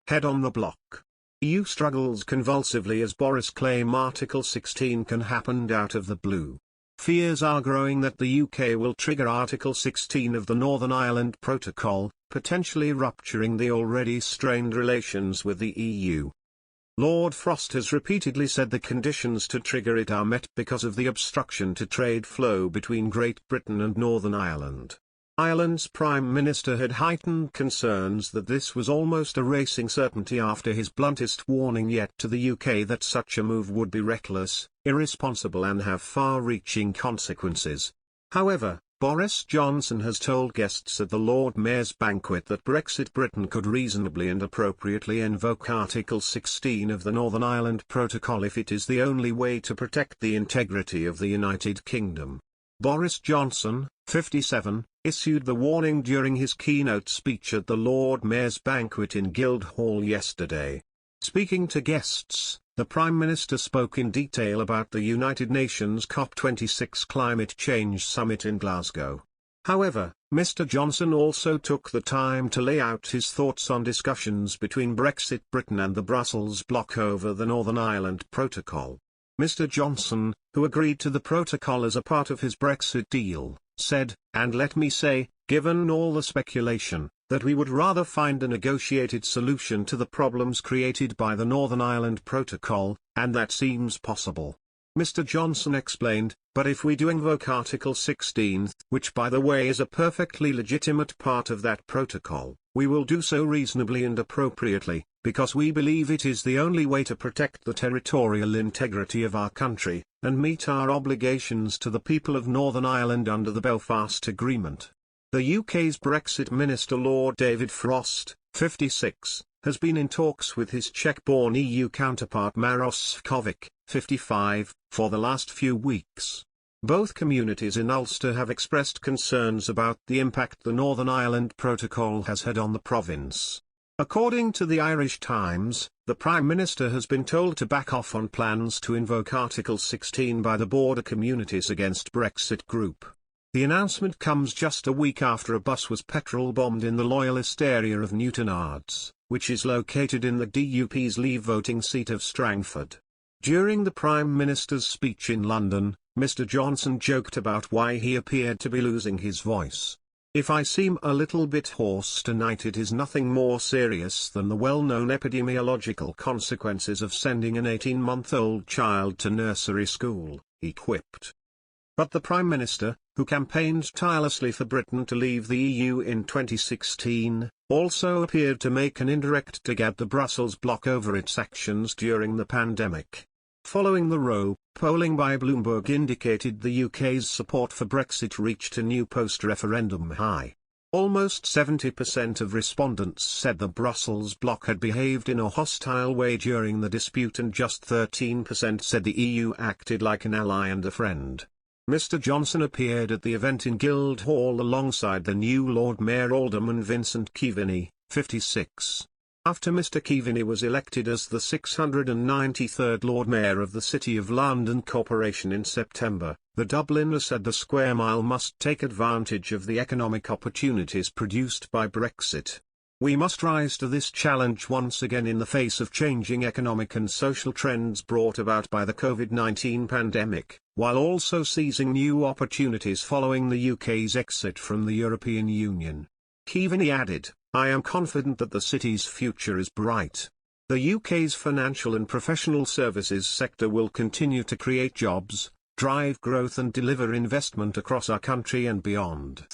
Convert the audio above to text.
Head on the block. EU struggles convulsively as Boris claim Article 16 can happen out of the blue. Fears are growing that the UK will trigger Article 16 of the Northern Ireland Protocol, potentially rupturing the already strained relations with the EU. Lord Frost has repeatedly said the conditions to trigger it are met because of the obstruction to trade flow between Great Britain and Northern Ireland. Ireland's Prime Minister had heightened concerns that this was almost a racing certainty after his bluntest warning yet to the UK that such a move would be reckless, irresponsible and have far-reaching consequences. However, Boris Johnson has told guests at the Lord Mayor's banquet that Brexit Britain could reasonably and appropriately invoke Article 16 of the Northern Ireland Protocol if it is the only way to protect the integrity of the United Kingdom. Boris Johnson, 57, issued the warning during his keynote speech at the Lord Mayor's banquet in Guildhall yesterday. Speaking to guests, the Prime Minister spoke in detail about the United Nations COP26 climate change summit in Glasgow. However, Mr. Johnson also took the time to lay out his thoughts on discussions between Brexit Britain and the Brussels bloc over the Northern Ireland Protocol. Mr. Johnson, who agreed to the protocol as a part of his Brexit deal, said, "And let me say, given all the speculation, that we would rather find a negotiated solution to the problems created by the Northern Ireland Protocol, and that seems possible." Mr. Johnson explained, "But if we do invoke Article 16, which by the way is a perfectly legitimate part of that protocol, we will do so reasonably and appropriately, because we believe it is the only way to protect the territorial integrity of our country, and meet our obligations to the people of Northern Ireland under the Belfast Agreement." The UK's Brexit Minister Lord David Frost, 56, has been in talks with his Czech-born EU counterpart Maroš Šefčovič, 55, for the last few weeks. Both communities in Ulster have expressed concerns about the impact the Northern Ireland Protocol has had on the province. According to the Irish Times, the Prime Minister has been told to back off on plans to invoke Article 16 by the border communities against Brexit Group. The announcement comes just a week after a bus was petrol-bombed in the Loyalist area of Newtonards, which is located in the DUP's Leave voting seat of Strangford. During the Prime Minister's speech in London, Mr. Johnson joked about why he appeared to be losing his voice. "If I seem a little bit hoarse tonight, it is nothing more serious than the well-known epidemiological consequences of sending an 18-month-old child to nursery school," he quipped. But the Prime Minister, who campaigned tirelessly for Britain to leave the EU in 2016, also appeared to make an indirect dig at the Brussels bloc over its actions during the pandemic. Following the row, polling by Bloomberg indicated the UK's support for Brexit reached a new post-referendum high. Almost 70% of respondents said the Brussels bloc had behaved in a hostile way during the dispute, and just 13% said the EU acted like an ally and a friend. Mr. Johnson appeared at the event in Guildhall alongside the new Lord Mayor Alderman Vincent Keaveney, 56. After Mr. Keaveney was elected as the 693rd Lord Mayor of the City of London Corporation in September, the Dubliner said the Square Mile must take advantage of the economic opportunities produced by Brexit. "We must rise to this challenge once again in the face of changing economic and social trends brought about by the COVID-19 pandemic, while also seizing new opportunities following the UK's exit from the European Union." Keaveney added, "I am confident that the city's future is bright. The UK's financial and professional services sector will continue to create jobs, drive growth and deliver investment across our country and beyond."